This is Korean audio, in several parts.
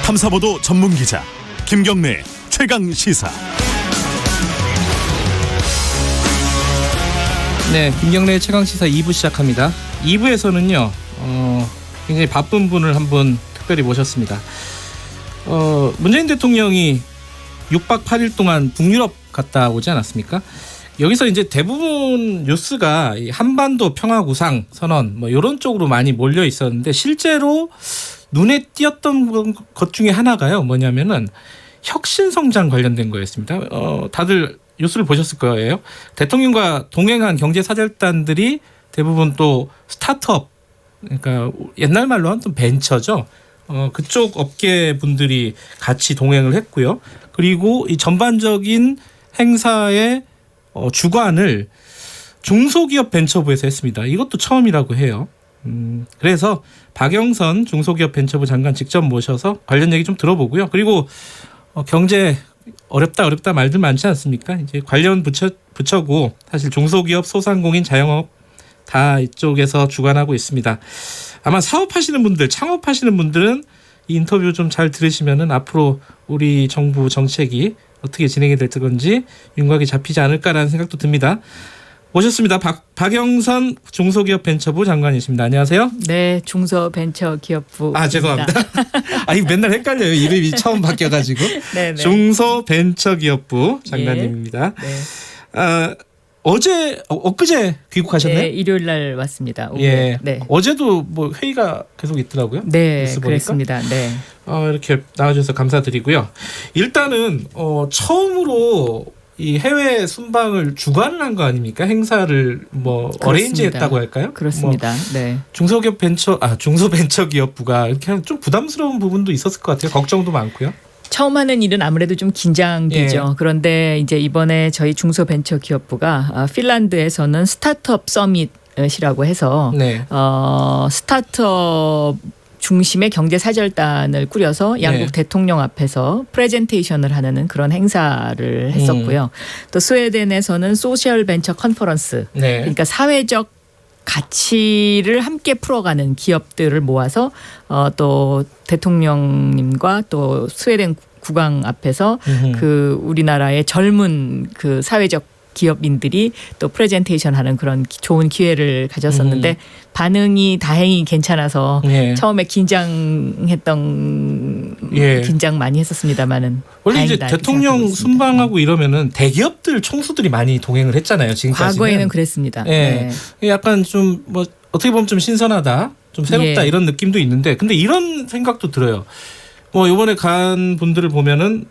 탐사보도 전문 기자 김경래 최강 시사. 네, 김경래 최강 시사 2부 시작합니다. 2부에서는요, 굉장히 바쁜 분을 한 분 특별히 모셨습니다. 문재인 대통령이 6박 8일 동안 북유럽 갔다 오지 않았습니까? 여기서 이제 대부분 뉴스가 이 한반도 평화 구상 선언 뭐 이런 쪽으로 많이 몰려 있었는데 실제로 눈에 띄었던 것 중에 하나가요. 뭐냐면은 혁신 성장 관련된 거였습니다. 다들 뉴스를 보셨을 거예요. 대통령과 동행한 경제 사절단들이 대부분 또 스타트업, 그러니까 옛날 말로 하면 또 벤처죠. 그쪽 업계 분들이 같이 동행을 했고요. 그리고 이 전반적인 행사의 주관을 중소기업 벤처부에서 했습니다. 이것도 처음이라고 해요. 그래서 박영선 중소기업 벤처부 장관 직접 모셔서 관련 얘기 좀 들어보고요. 그리고 경제 어렵다 말들 많지 않습니까? 이제 관련 부처고 사실 중소기업, 소상공인, 자영업 다 이쪽에서 주관하고 있습니다. 아마 사업하시는 분들, 창업하시는 분들은 이 인터뷰 좀 잘 들으시면은 앞으로 우리 정부 정책이 어떻게 진행이 될 건지 윤곽이 잡히지 않을까라는 생각도 듭니다. 모셨습니다. 박영선 중소기업 벤처부 장관이십니다. 안녕하세요. 네, 중소벤처기업부. 죄송합니다. 이거 맨날 헷갈려요. 이름이 처음 바뀌어가지고. 네네. 중소벤처기업부 장관님입니다. 네. 엊그제 귀국하셨나요? 네, 일요일 날 왔습니다. 예. 네. 어제도 뭐 회의가 계속 있더라고요. 네, 뉴스 보니까. 그랬습니다. 네. 이렇게 나와주셔서 감사드리고요. 일단은 처음으로 이 해외 순방을 주관을 한 거 아닙니까? 행사를 뭐 어레인지했다고 할까요? 그렇습니다. 네. 중소벤처기업부가 이렇게 좀 부담스러운 부분도 있었을 것 같아요. 걱정도 많고요. 처음 하는 일은 아무래도 좀 긴장되죠. 예. 그런데 이제 이번에 저희 중소벤처기업부가 핀란드에서는 스타트업 서밋이라고 해서 네. 스타트업 중심의 경제사절단을 꾸려서 양국 네. 대통령 앞에서 프레젠테이션을 하는 그런 행사를 했었고요. 또 스웨덴에서는 소셜 벤처 컨퍼런스, 네. 그러니까 사회적 가치를 함께 풀어가는 기업들을 모아서 또 대통령님과 또 스웨덴 국왕 앞에서 그 우리나라의 젊은 그 사회적 기업인들이 또 프레젠테이션 하는 그런 좋은 기회를 가졌었는데 반응이 다행히 괜찮아서 처음에 긴장 많이 했었습니다만은 원래 이제 대통령 순방하고 이러면은 대기업들 총수들이 많이 동행을 했잖아요. 지금까지는. 과거에는 그랬습니다. 예. 네. 약간 좀 뭐 어떻게 보면 좀 신선하다, 좀 새롭다 이런 느낌도 있는데, 근데 이런 생각도 들어요. 뭐 이번에 간 분들을 보면은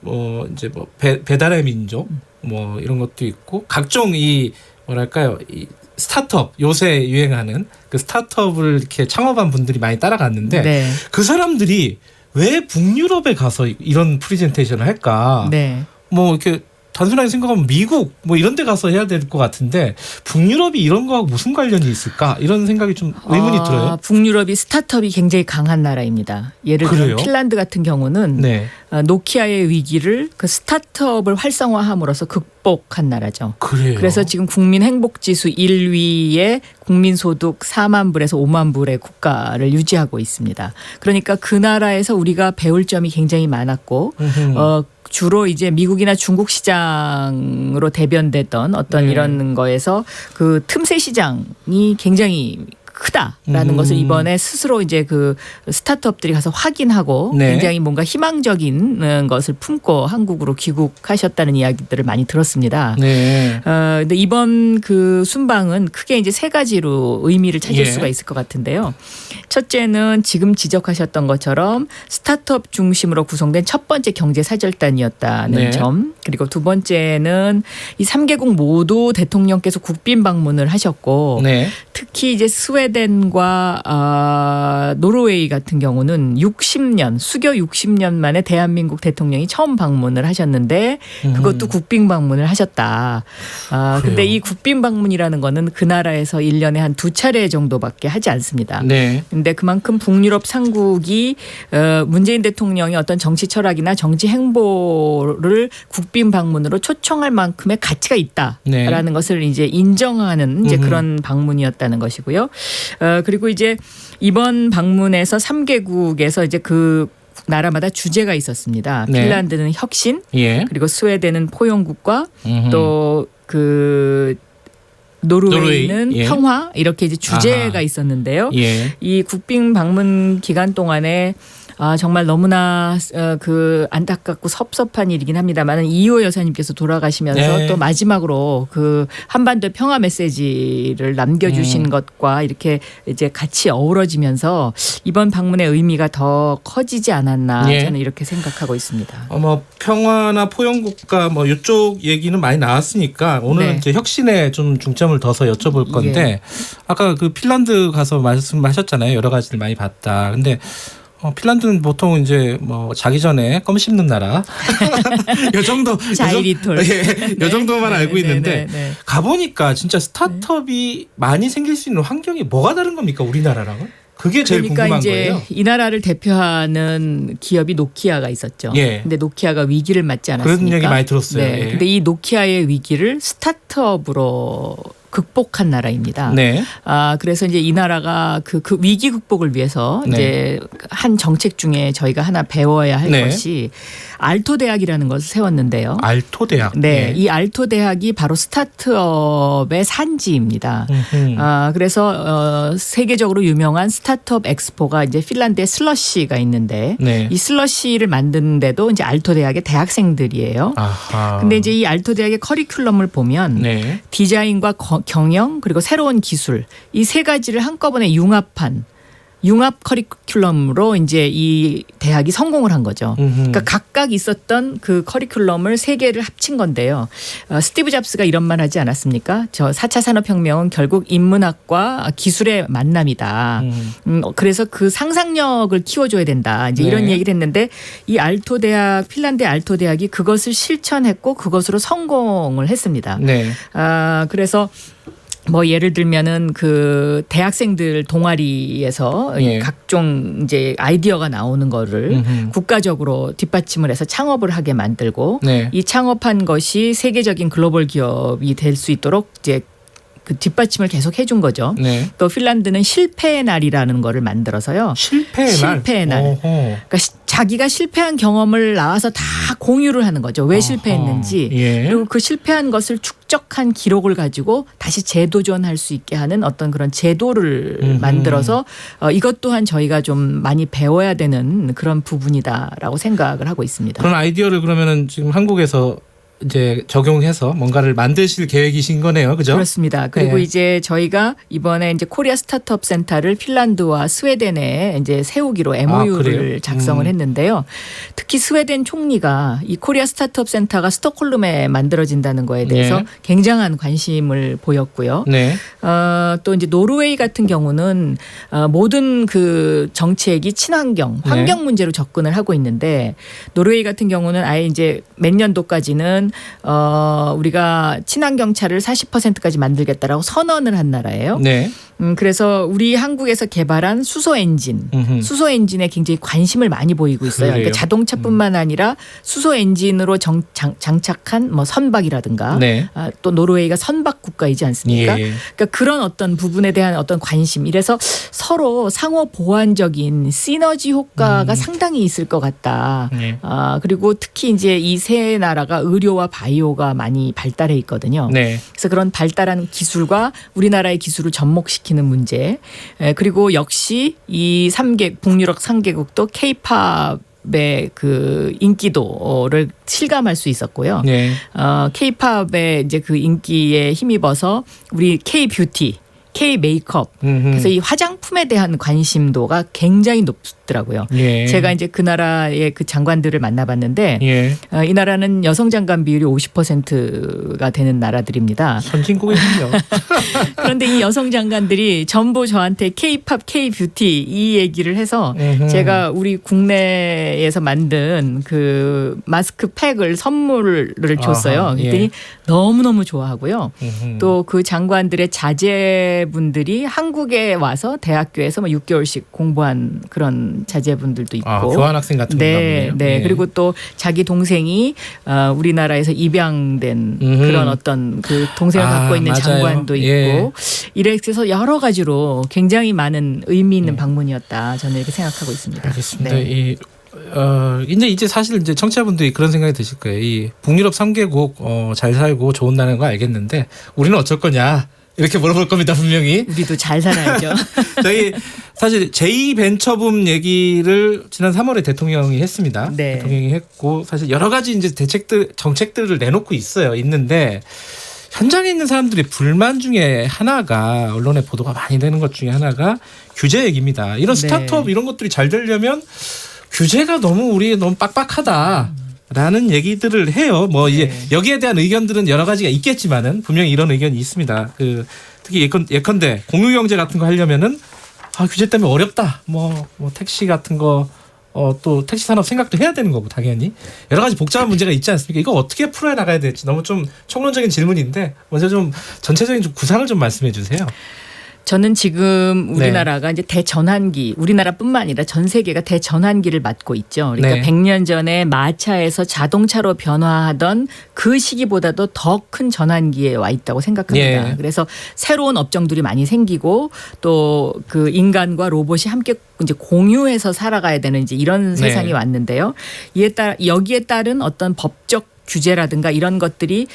이제 뭐 배달의 민족 뭐 이런 것도 있고 각종 이 뭐랄까요, 이 스타트업, 요새 유행하는 그 스타트업을 이렇게 창업한 분들이 많이 따라갔는데 네. 그 사람들이 왜 북유럽에 가서 이런 프레젠테이션을 할까? 네. 뭐 이렇게 단순하게 생각하면 미국 뭐 이런 데 가서 해야 될 것 같은데 북유럽이 이런 거하고 무슨 관련이 있을까? 이런 생각이 좀 의문이 들어요. 북유럽이 스타트업이 굉장히 강한 나라입니다. 예를 들면 핀란드 같은 경우는 네. 노키아의 위기를 그 스타트업을 활성화함으로써 극복한 나라죠. 그래요. 그래서 지금 국민 행복지수 1위의 국민소득 4만 불에서 5만 불의 국가를 유지하고 있습니다. 그러니까 그 나라에서 우리가 배울 점이 굉장히 많았고 주로 이제 미국이나 중국 시장으로 대변됐던 어떤 이런 거에서 그 틈새 시장이 굉장히 크다라는 것을 이번에 스스로 이제 그 스타트업들이 가서 확인하고 굉장히 뭔가 희망적인 것을 품고 한국으로 귀국하셨다는 이야기들을 많이 들었습니다. 네. 근데 이번 그 순방은 크게 이제 세 가지로 의미를 찾을 수가 있을 것 같은데요. 첫째는 지금 지적하셨던 것처럼 스타트업 중심으로 구성된 첫 번째 경제사절단이었다는 점. 그리고 두 번째는 이 3개국 모두 대통령께서 국빈 방문을 하셨고 특히 이제 스웨덴과 노르웨이 같은 경우는 60년, 수교 60년 만에 대한민국 대통령이 처음 방문을 하셨는데 그것도 국빈 방문을 하셨다. 근데 이 국빈 방문이라는 거는 그 나라에서 1년에 한 2차례 정도밖에 하지 않습니다. 근데 그만큼 북유럽 상국이 문재인 대통령의 어떤 정치 철학이나 정치 행보를 국빈 방문으로 초청할 만큼의 가치가 있다라는 것을 이제 인정하는 이제 그런 방문이었다는 것이고요. 그리고 이제 이번 방문에서 3개국에서 이제 그 나라마다 주제가 있었습니다. 네. 핀란드는 혁신, 예. 그리고 스웨덴은 포용국가, 음흠. 또 그 노르웨이는 노르웨이, 예. 평화 이렇게 이제 주제가 아하. 있었는데요. 예. 이 국빈 방문 기간 동안에 정말 너무나 그 안타깝고 섭섭한 일이긴 합니다만 이호 여사님께서 돌아가시면서 네. 또 마지막으로 그 한반도 평화 메시지를 남겨주신 것과 이렇게 이제 같이 어우러지면서 이번 방문의 의미가 더 커지지 않았나 예. 저는 이렇게 생각하고 있습니다. 뭐 평화나 포용국가 뭐 이쪽 얘기는 많이 나왔으니까 오늘은 네. 이제 혁신에 좀 중점을 둬서 여쭤볼 건데 예. 아까 그 핀란드 가서 말씀하셨잖아요. 여러 가지를 많이 봤다. 근데 핀란드는 보통 이제 뭐 자기 전에 껌 씹는 나라. 요 정도. 자이리톨. 예, 요 정도만 알고 있는데 네. 가보니까 진짜 스타트업이 많이 생길 수 있는 환경이 뭐가 다른 겁니까? 우리나라랑은? 그게 제일 그러니까 궁금한 이제 거예요. 이 나라를 대표하는 기업이 노키아가 있었죠. 예. 근데 노키아가 위기를 맞지 않았습니까? 그런 얘기 많이 들었어요. 네. 예. 근데 이 노키아의 위기를 스타트업으로 극복한 나라입니다. 네. 그래서 이제 이 나라가 그 위기 극복을 위해서 네. 이제 한 정책 중에 저희가 하나 배워야 할 네. 것이 알토 대학이라는 것을 세웠는데요. 알토 대학. 네, 예. 이 알토 대학이 바로 스타트업의 산지입니다. 그래서 세계적으로 유명한 스타트업 엑스포가 이제 핀란드에 슬러시가 있는데 네. 이 슬러시를 만드는데도 이제 알토 대학의 대학생들이에요. 아하. 근데 이제 이 알토 대학의 커리큘럼을 보면 네. 디자인과 경영 그리고 새로운 기술 이 세 가지를 한꺼번에 융합 커리큘럼으로 이제 이 대학이 성공을 한 거죠. 그러니까 각각 있었던 그 커리큘럼을 세 개를 합친 건데요. 스티브 잡스가 이런 말 하지 않았습니까? 저 4차 산업혁명은 결국 인문학과 기술의 만남이다. 그래서 그 상상력을 키워줘야 된다. 이제 이런 네. 얘기를 했는데 이 알토 대학, 핀란드 알토 대학이 그것을 실천했고 그것으로 성공을 했습니다. 네. 그래서 뭐 예를 들면은 그 대학생들 동아리에서 예. 각종 이제 아이디어가 나오는 거를 국가적으로 뒷받침을 해서 창업을 하게 만들고 네. 이 창업한 것이 세계적인 글로벌 기업이 될 수 있도록 이제 그 뒷받침을 계속 해준 거죠. 네. 또 핀란드는 실패의 날이라는 거를 만들어서요. 실패의 날. 실패의 날. 어허. 그러니까 자기가 실패한 경험을 나와서 다 공유를 하는 거죠. 왜 실패했는지. 예. 그리고 그 실패한 것을 축적한 기록을 가지고 다시 재도전할 수 있게 하는 어떤 그런 제도를 만들어서 이것 또한 저희가 좀 많이 배워야 되는 그런 부분이다라고 생각을 하고 있습니다. 그런 아이디어를 그러면은 지금 한국에서 이제 적용해서 뭔가를 만드실 계획이신 거네요, 그죠? 그렇습니다. 그리고 네. 이제 저희가 이번에 이제 코리아 스타트업 센터를 핀란드와 스웨덴에 이제 세우기로 MOU를 그래요? 작성을 했는데요. 특히 스웨덴 총리가 이 코리아 스타트업 센터가 스톡홀름에 만들어진다는 거에 대해서 네. 굉장한 관심을 보였고요. 네. 또 이제 노르웨이 같은 경우는 모든 그 정책이 친환경, 네. 환경 문제로 접근을 하고 있는데 노르웨이 같은 경우는 아예 이제 몇 년도까지는 우리가 친환경차를 40%까지 만들겠다라고 선언을 한 나라예요. 네. 그래서 우리 한국에서 개발한 수소 엔진, 수소 엔진에 굉장히 관심을 많이 보이고 있어요. 그래요? 그러니까 자동차뿐만 아니라 수소 엔진으로 장착한 뭐 선박이라든가 네. 또 노르웨이가 선박 국가이지 않습니까? 예. 그러니까 그런 어떤 부분에 대한 어떤 관심. 이래서 서로 상호 보완적인 시너지 효과가 상당히 있을 것 같다. 네. 그리고 특히 이제 이 세 나라가 의료와 바이오가 많이 발달해 있거든요. 네. 그래서 그런 발달한 기술과 우리나라의 기술을 접목시키는 문제. 그리고 역시 이 북유럽 3개국도 K-팝의 그 인기도를 실감할 수 있었고요. 네. K-팝의 이제 그 인기에 힘입어서 우리 K-뷰티, K-메이크업. 그래서 이 화장품에 대한 관심도가 굉장히 높더라고요. 예. 제가 이제 그 나라의 그 장관들을 만나봤는데 예. 이 나라는 여성 장관 비율이 50%가 되는 나라들입니다. 선진국이군요. 그런데 이 여성 장관들이 전부 저한테 K-팝, K-뷰티 이 얘기를 해서 제가 우리 국내에서 만든 그 마스크팩을 선물을 줬어요. 아하, 그랬더니 예. 너무너무 좋아하고요. 또 그 장관들의 자제분들이 한국에 와서 대학교에서 뭐 6개월씩 공부한 그런 자제분들도 있고. 교환학생 같은 네, 건가 보네요. 네. 예. 그리고 또 자기 동생이 우리나라에서 입양된 그런 어떤 그 동생을 갖고 있는 맞아요. 장관도 있고 예. 이래서 여러 가지로 굉장히 많은 의미 있는 방문이었다. 저는 이렇게 생각하고 있습니다. 알겠습니다. 네. 이 이제 사실 이제 청취자분들이 그런 생각이 드실 거예요. 이 북유럽 3개국 잘 살고 좋은 나라는 거 알겠는데 우리는 어쩔 거냐 이렇게 물어볼 겁니다 분명히. 우리도 잘 살아야죠. 저희 사실 제2벤처붐 얘기를 지난 3월에 대통령이 했습니다. 네. 대통령이 했고 사실 여러 가지 이제 정책들을 내놓고 있는데 현장에 있는 사람들의 불만 중에 하나가 언론에 보도가 많이 되는 것 중에 하나가 규제 얘기입니다. 이런 네. 스타트업 이런 것들이 잘 되려면 규제가 너무 빡빡하다라는 얘기들을 해요. 뭐 이제 여기에 대한 의견들은 여러 가지가 있겠지만은 분명히 이런 의견이 있습니다. 특히 예컨대 공유경제 같은 거 하려면은 규제 때문에 어렵다. 뭐 택시 같은 거 또 택시 산업 생각도 해야 되는 거고 당연히 여러 가지 복잡한 문제가 있지 않습니까? 이거 어떻게 풀어 나가야 될지 너무 좀 총론적인 질문인데 먼저 좀 전체적인 좀 구상을 좀 말씀해 주세요. 저는 지금 우리나라가 이제 대전환기, 우리나라뿐만 아니라 전 세계가 대전환기를 맞고 있죠. 그러니까 100년 전에 마차에서 자동차로 변화하던 그 시기보다도 더 큰 전환기에 와 있다고 생각합니다. 그래서 새로운 업종들이 많이 생기고 또 그 인간과 로봇이 함께 이제 공유해서 살아가야 되는 이제 이런 세상이 왔는데요. 여기에 따른 어떤 법적 규제라든가 이런 것들이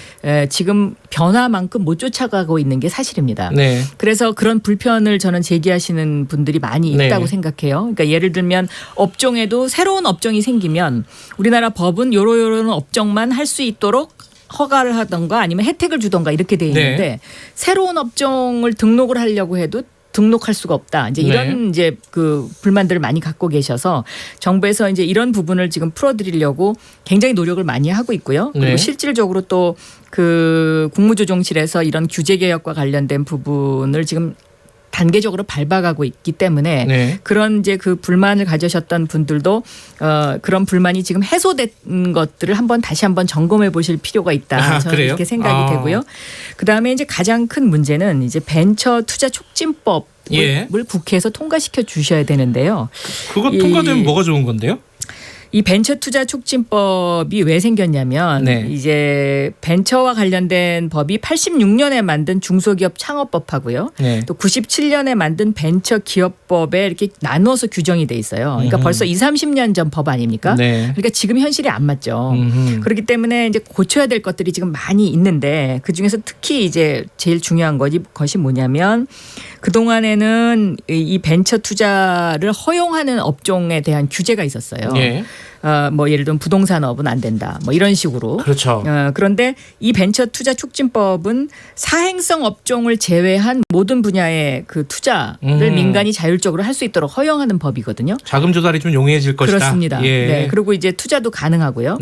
지금 변화만큼 못 쫓아가고 있는 게 사실입니다. 그래서 그런 불편을 저는 제기하시는 분들이 많이 있다고 생각해요. 그러니까 예를 들면 업종에도 새로운 업종이 생기면 우리나라 법은 요런 업종만 할 수 있도록 허가를 하던가 아니면 혜택을 주던가 이렇게 돼 있는데 새로운 업종을 등록을 하려고 해도 등록할 수가 없다. 이제 이런 이제 그 불만들을 많이 갖고 계셔서 정부에서 이제 이런 부분을 지금 풀어드리려고 굉장히 노력을 많이 하고 있고요. 그리고 실질적으로 또 그 국무조정실에서 이런 규제 개혁과 관련된 부분을 지금 단계적으로 밟아가고 있기 때문에 그런 이제 그 불만을 가지셨던 분들도 그런 불만이 지금 해소된 것들을 다시 한번 점검해 보실 필요가 있다. 저는 그래요? 이렇게 생각이 되고요. 그다음에 이제 가장 큰 문제는 이제 벤처 투자 촉진법을 국회에서 통과시켜 주셔야 되는데요. 그거 통과되면 뭐가 좋은 건데요? 이 벤처 투자 촉진법이 왜 생겼냐면 이제 벤처와 관련된 법이 86년에 만든 중소기업 창업법하고요. 또 97년에 만든 벤처 기업법에 이렇게 나누어서 규정이 돼 있어요. 그러니까 벌써 20-30년 전 법 아닙니까? 그러니까 지금 현실이 안 맞죠. 그렇기 때문에 이제 고쳐야 될 것들이 지금 많이 있는데 그중에서 특히 이제 제일 중요한 것이 뭐냐면 그동안에는 이 벤처 투자를 허용하는 업종에 대한 규제가 있었어요. 뭐 예를 들면 부동산업은 안 된다. 뭐 이런 식으로. 그렇죠. 그런데 이 벤처 투자 촉진법은 사행성 업종을 제외한 모든 분야의 그 투자를 민간이 자율적으로 할 수 있도록 허용하는 법이거든요. 자금 조달이 좀 용이해질 것이다. 그렇습니다. 그리고 이제 투자도 가능하고요.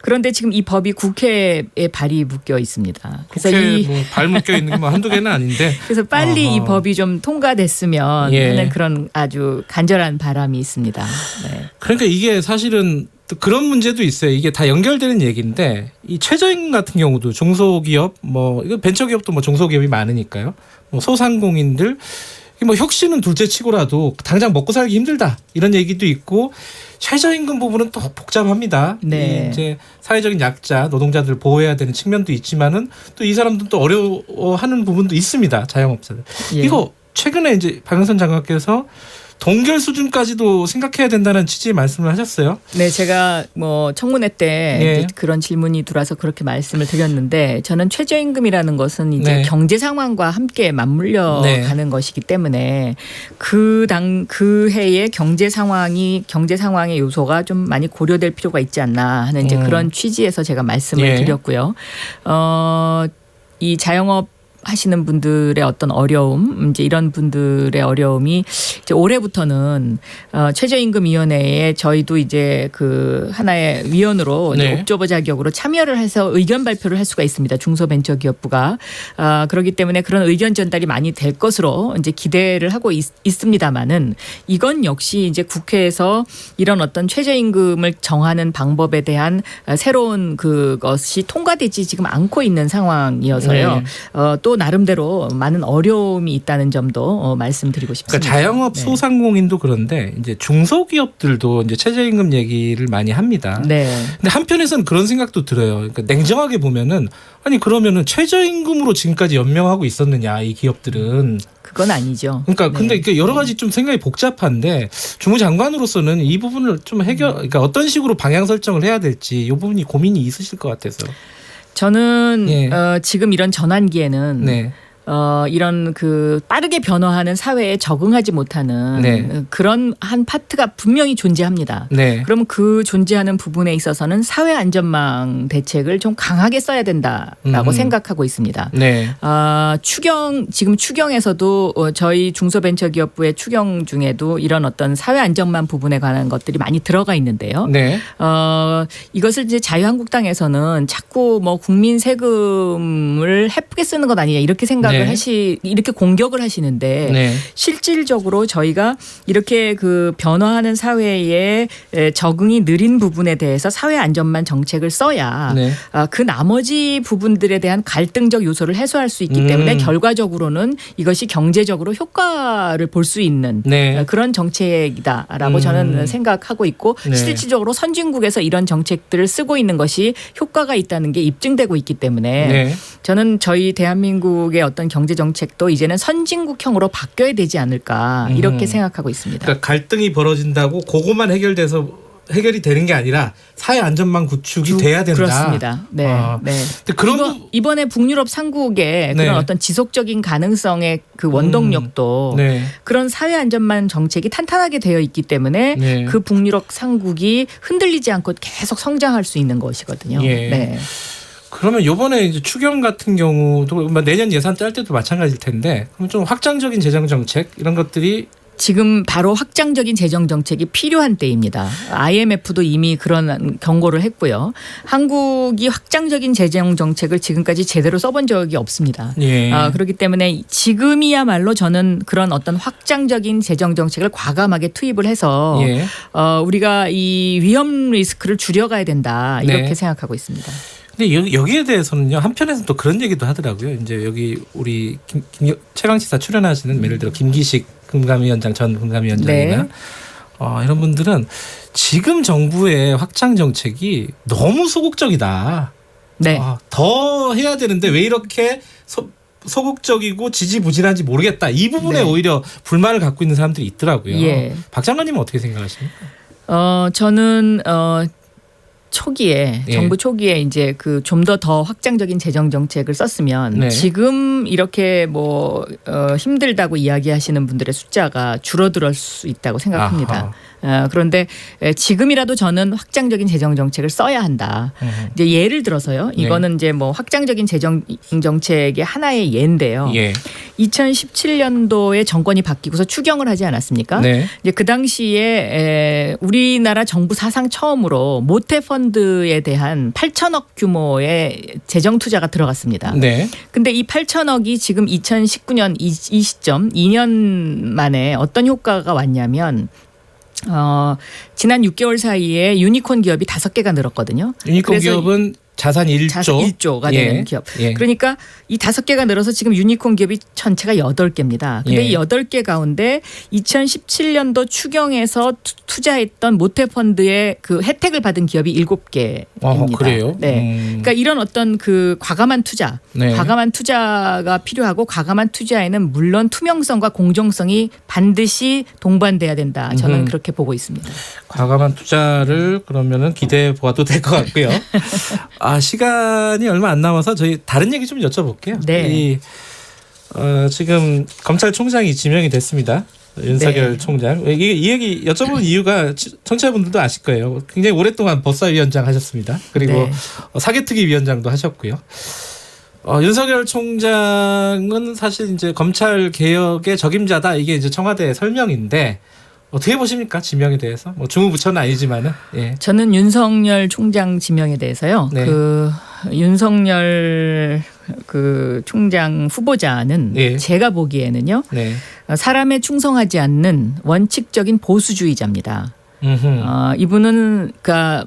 그런데 지금 이 법이 국회에 발이 묶여 있습니다. 그래서 발 묶여 있는 게 뭐 한두 개는 아닌데. 그래서 빨리 이 법이 좀 통과됐으면 하는 그런 아주 간절한 바람이 있습니다. 그러니까 이게 사실은 또 그런 문제도 있어요. 이게 다 연결되는 얘기인데 이 최저임금 같은 경우도 중소기업 이거 벤처기업도 중소기업이 많으니까요. 소상공인들 혁신은 둘째치고라도 당장 먹고 살기 힘들다 이런 얘기도 있고 최저임금 부분은 또 복잡합니다. 이제 사회적인 약자 노동자들을 보호해야 되는 측면도 있지만은 또 이 사람들은 또 어려워하는 부분도 있습니다. 자영업자들. 이거 최근에 이제 박영선 장관께서 동결 수준까지도 생각해야 된다는 취지의 말씀을 하셨어요. 네, 제가 청문회 때 이제 그런 질문이 들어와서 그렇게 말씀을 드렸는데 저는 최저임금이라는 것은 이제 경제 상황과 함께 맞물려 가는 것이기 때문에 그 해의 경제 상황의 요소가 좀 많이 고려될 필요가 있지 않나 하는 이제 그런 취지에서 제가 말씀을 드렸고요. 이 자영업 하시는 분들의 어떤 어려움, 이제 이런 분들의 어려움이 이제 올해부터는 최저임금위원회에 저희도 이제 그 하나의 위원으로 이제 옵저버 자격으로 참여를 해서 의견 발표를 할 수가 있습니다. 중소벤처기업부가 그렇기 때문에 그런 의견 전달이 많이 될 것으로 이제 기대를 하고 있습니다만은 이건 역시 이제 국회에서 이런 어떤 최저임금을 정하는 방법에 대한 새로운 그것이 통과되지 지금 않고 있는 상황이어서요. 또 또 나름대로 많은 어려움이 있다는 점도 말씀드리고 싶습니다. 그러니까 자영업 네. 소상공인도 그런데 이제 중소기업들도 이제 최저임금 얘기를 많이 합니다. 네. 근데 한편에서는 그런 생각도 들어요. 그러니까 냉정하게 보면은 아니 그러면은 최저임금으로 지금까지 연명하고 있었느냐 이 기업들은. 그건 아니죠. 그러니까 근데 네. 이게 여러 가지 좀 생각이 복잡한데 주무장관으로서는 이 부분을 좀 그러니까 어떤 식으로 방향 설정을 해야 될지 이 부분이 고민이 있으실 것 같아서. 저는 예. 지금 이런 전환기에는 네. 이런 그 빠르게 변화하는 사회에 적응하지 못하는 네. 그런 한 파트가 분명히 존재합니다. 네. 그럼 그 존재하는 부분에 있어서는 사회 안전망 대책을 좀 강하게 써야 된다라고 생각하고 있습니다. 네. 지금 추경에서도 저희 중소벤처기업부의 추경 중에도 이런 어떤 사회 안전망 부분에 관한 것들이 많이 들어가 있는데요. 네. 이것을 이제 자유한국당에서는 자꾸 뭐 국민 세금을 해프게 쓰는 것 아니냐 이렇게 생각을 네. 이렇게 공격을 하시는데 네. 실질적으로 저희가 이렇게 그 변화하는 사회에 적응이 느린 부분에 대해서 사회 안전망 정책을 써야 네. 그 나머지 부분들에 대한 갈등적 요소를 해소할 수 있기 때문에 결과적으로는 이것이 경제적으로 효과를 볼 수 있는 네. 그런 정책이다라고 저는 생각하고 있고 네. 실질적으로 선진국에서 이런 정책들을 쓰고 있는 것이 효과가 있다는 게 입증되고 있기 때문에 네. 저는 저희 대한민국의 어떤 경제 정책도 이제는 선진국형으로 바뀌어야 되지 않을까 이렇게 생각하고 있습니다. 그러니까 갈등이 벌어진다고 그것만 해결이 되는 게 아니라 사회 안전망 구축이 돼야 된다. 그렇습니다. 네. 네. 근데 그런 이번에 북유럽 3국의 네. 그런 어떤 지속적인 가능성의 그 원동력도 네. 그런 사회 안전망 정책이 탄탄하게 되어 있기 때문에 네. 그 북유럽 3국이 흔들리지 않고 계속 성장할 수 있는 것이거든요. 예. 네. 그러면 이번에 이제 추경 같은 경우도 내년 예산 짤 때도 마찬가지일 텐데 그럼 좀 확장적인 재정 정책 이런 것들이 지금 바로 확장적인 재정 정책이 필요한 때입니다. IMF도 이미 그런 경고를 했고요. 한국이 확장적인 재정 정책을 지금까지 제대로 써본 적이 없습니다. 예. 그렇기 때문에 지금이야말로 저는 그런 어떤 확장적인 재정 정책을 과감하게 투입을 해서 예. 우리가 이 위험 리스크를 줄여가야 된다 이렇게 네. 생각하고 있습니다. 근데 여기에 대해서는요 한편에서는 또 그런 얘기도 하더라고요. 이제 여기 우리 최강시사 출연하시는 예를 들어 김기식 금감위원장 전 금감위원장이나 네. 이런 분들은 지금 정부의 확장 정책이 너무 소극적이다. 네. 더 해야 되는데 왜 이렇게 소극적이고 지지부진한지 모르겠다. 이 부분에 네. 오히려 불만을 갖고 있는 사람들이 있더라고요. 예. 박 장관님은 어떻게 생각하십니까? 저는 초기에 예. 정부 초기에 이제 그 좀 더 확장적인 재정 정책을 썼으면 네. 지금 이렇게 힘들다고 이야기하시는 분들의 숫자가 줄어들 수 있다고 생각합니다. 그런데 지금이라도 저는 확장적인 재정 정책을 써야 한다. 이제 예를 들어서요. 이거는 이제 뭐 확장적인 재정 정책의 하나의 예인데요. 예. 2017년도에 정권이 바뀌고서 추경을 하지 않았습니까? 네. 이제 그 당시에 우리나라 정부 사상 처음으로 모태 펀드에 대한 8천억 규모의 재정 투자가 들어갔습니다. 네. 근데 이 8천억이 지금 2019년 이 시점 2년 만에 어떤 효과가 왔냐면 지난 6개월 사이에 유니콘 기업이 5개가 늘었거든요. 유니콘 그래서 기업은 자산 1조. 자산 1조가 되는 기업. 예. 그러니까 이 5개가 늘어서 지금 유니콘 기업이 전체가 8개입니다. 근데 예. 이 8개 가운데 2017년도 추경에서 투자했던 모태펀드의 그 혜택을 받은 기업이 7개입니다. 그래요? 네. 그러니까 이런 어떤 그 과감한 투자, 네. 과감한 투자가 필요하고 과감한 투자에는 물론 투명성과 공정성이 반드시 동반돼야 된다. 저는 그렇게 보고 있습니다. 과감한 투자를 그러면은 기대해 보아도 될 것 같고요. 시간이 얼마 안 남아서 저희 다른 얘기 좀 여쭤볼게요. 네. 지금 검찰총장이 지명이 됐습니다. 윤석열 네. 총장. 이 얘기 여쭤보는 이유가 청취자분들도 아실 거예요. 굉장히 오랫동안 법사위원장 하셨습니다. 그리고 네. 사개특위 위원장도 하셨고요. 윤석열 총장은 사실 이제 검찰 개혁의 적임자다. 이게 이제 청와대 설명인데 어떻게 보십니까? 지명에 대해서? 뭐 주무부처는 아니지만은. 예. 저는 윤석열 총장 지명에 대해서요. 네. 그 윤석열 그 총장 후보자는 네. 제가 보기에는요. 네. 사람에 충성하지 않는 원칙적인 보수주의자입니다. 음흠. 이분은 그러니까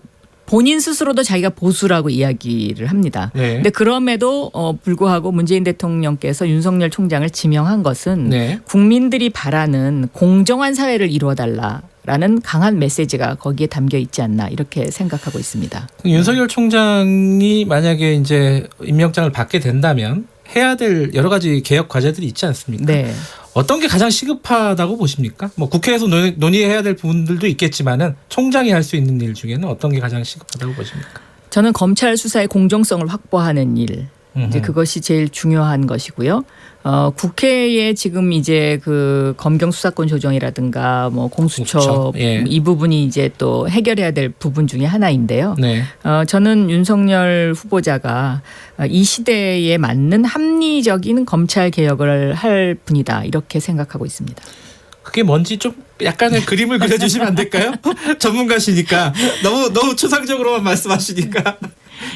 본인 스스로도 자기가 보수라고 이야기를 합니다. 네. 근데 그럼에도 불구하고 문재인 대통령께서 윤석열 총장을 지명한 것은 네. 국민들이 바라는 공정한 사회를 이루어달라라는 강한 메시지가 거기에 담겨 있지 않나 이렇게 생각하고 있습니다. 윤석열 총장이 만약에 이제 임명장을 받게 된다면 해야 될 여러 가지 개혁 과제들이 있지 않습니까? 네. 어떤 게 가장 시급하다고 보십니까? 뭐 국회에서 논의해야 될 부분들도 있겠지만은 총장이 할 수 있는 일 중에는 어떤 게 가장 시급하다고 보십니까? 저는 검찰 수사의 공정성을 확보하는 일, 이제 그것이 제일 중요한 것이고요. 국회에 지금 이제 그 검경 수사권 조정이라든가 뭐 공수처 예. 이 부분이 이제 또 해결해야 될 부분 중에 하나인데요. 네. 저는 윤석열 후보자가 이 시대에 맞는 합리적인 검찰 개혁을 할 분이다 이렇게 생각하고 있습니다. 그게 뭔지 좀 약간의 그림을 그려주시면 안 될까요? 전문가시니까 너무 추상적으로만 말씀하시니까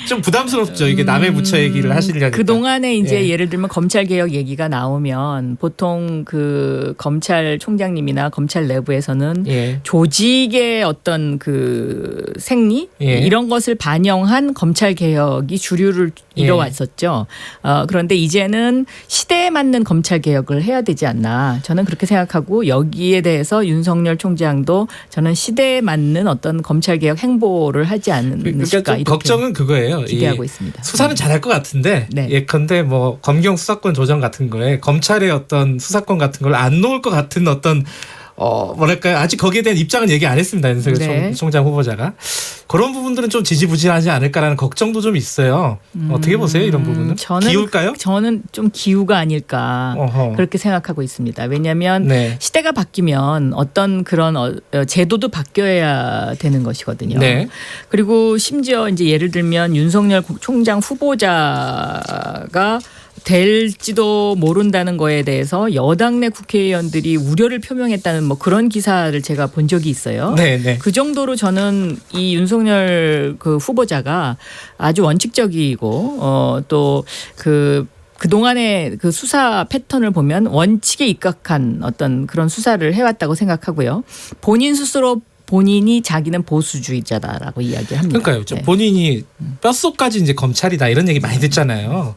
좀 부담스럽죠. 이게 남의 부처 얘기를 하시려니까. 그 동안에 이제 예. 예를 들면 검찰 개혁 얘기가 나오면 보통 그 검찰총장님이나 검찰 내부에서는 예. 조직의 어떤 그 생리 예. 이런 것을 반영한 검찰 개혁이 주류를 예. 이뤄왔었죠. 그런데 이제는 시대에 맞는 검찰 개혁을 해야 되지 않나 저는 그렇게 생각하고 여기에 대해서 윤석열 총장도 저는 시대에 맞는 어떤 검찰 개혁 행보를 하지 않을까 그러니까 이렇게 걱정은 그거예요. 기대하고 있습니다. 수사는 잘할 것 같은데 네. 예컨대 뭐 검경 수사권 조정 같은 거에 검찰의 어떤 수사권 같은 걸 안 놓을 것 같은 어떤 뭐랄까요 아직 거기에 대한 입장은 얘기 안 했습니다. 윤석열 네. 총장 후보자가 그런 부분들은 좀 지지부진하지 않을까라는 걱정도 좀 있어요. 어떻게 보세요 이런 부분은? 기울까요? 저는 좀 기우가 아닐까 어허. 그렇게 생각하고 있습니다. 왜냐하면 네. 시대가 바뀌면 어떤 그런 제도도 바뀌어야 되는 것이거든요. 네. 그리고 심지어 이제 예를 들면 윤석열 총장 후보자가 될지도 모른다는 거에 대해서 여당 내 국회의원들이 우려를 표명했다는 뭐 그런 기사를 제가 본 적이 있어요. 네, 네. 그 정도로 저는 이 윤석열 그 후보자가 아주 원칙적이고 또 그동안의 그 수사 패턴을 보면 원칙에 입각한 어떤 그런 수사를 해왔다고 생각하고요. 본인 스스로 본인이 자기는 보수주의자다라고 이야기합니다. 그러니까요. 네. 본인이 뼛속까지 이제 검찰이다 이런 얘기 많이 듣잖아요.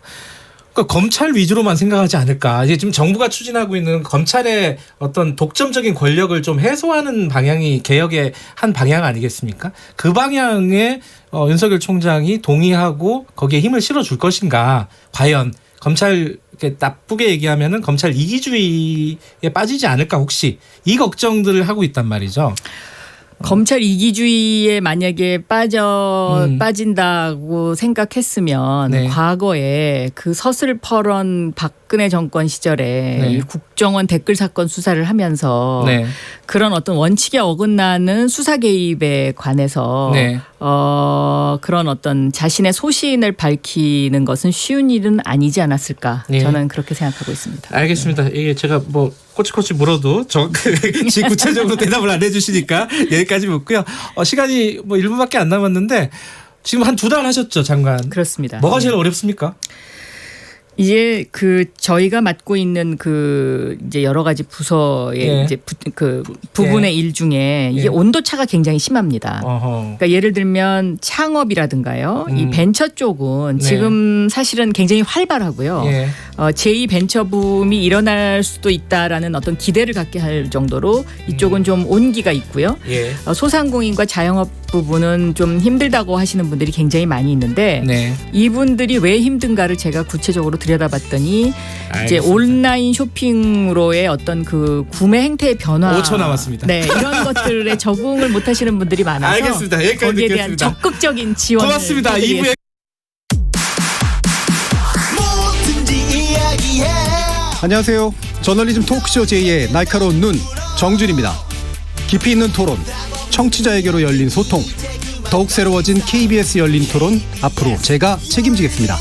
그러니까 검찰 위주로만 생각하지 않을까. 이제 지금 정부가 추진하고 있는 검찰의 어떤 독점적인 권력을 좀 해소하는 방향이 개혁의 한 방향 아니겠습니까? 그 방향에 윤석열 총장이 동의하고 거기에 힘을 실어줄 것인가. 과연 검찰 이렇게 나쁘게 얘기하면은 검찰 이기주의에 빠지지 않을까 혹시 이 걱정들을 하고 있단 말이죠. 검찰 이기주의에 만약에 빠진다고 생각했으면 네. 과거에 그 서슬퍼런 박근혜 정권 시절에 네. 이 국정원 댓글 사건 수사를 하면서 네. 그런 어떤 원칙에 어긋나는 수사 개입에 관해서 네. 그런 어떤 자신의 소신을 밝히는 것은 쉬운 일은 아니지 않았을까 네. 저는 그렇게 생각하고 있습니다. 알겠습니다. 이게 제가 뭐 꼬치꼬치 물어도 구체적으로 대답을 안 해주시니까 여기까지 묻고요. 시간이 뭐 1분밖에 안 남았는데 지금 한 2달 하셨죠, 장관? 그렇습니다. 뭐가 제일 어렵습니까? 이제 그 저희가 맡고 있는 그 이제 여러 가지 부서의 예. 이제 그 부분의 일 중에 이게 예. 온도 차가 굉장히 심합니다. 어허. 그러니까 예를 들면 창업이라든가요. 이 벤처 쪽은 네. 지금 사실은 굉장히 활발하고요. 예. 제2 벤처 붐이 일어날 수도 있다라는 어떤 기대를 갖게 할 정도로 이쪽은 좀 온기가 있고요. 예. 소상공인과 자영업 부분은 좀 힘들다고 하시는 분들이 굉장히 많이 있는데 네. 이분들이 왜 힘든가를 제가 구체적으로 들여다봤더니 이제 알겠습니다. 온라인 쇼핑으로의 어떤 그 구매 행태의 변화 5초 남았습니다. 네, 이런 것들에 적응을 못 하시는 분들이 많아서 알겠습니다. 여기까지 거기에 대한 듣겠습니다. 적극적인 지원을 고맙습니다. 해드리겠습니다. 2부에 안녕하세요. 저널리즘 토크쇼 제2의 날카로운 눈 정준입니다. 깊이 있는 토론, 청취자에게로 열린 소통, 더욱 새로워진 KBS 열린 토론 앞으로 제가 책임지겠습니다.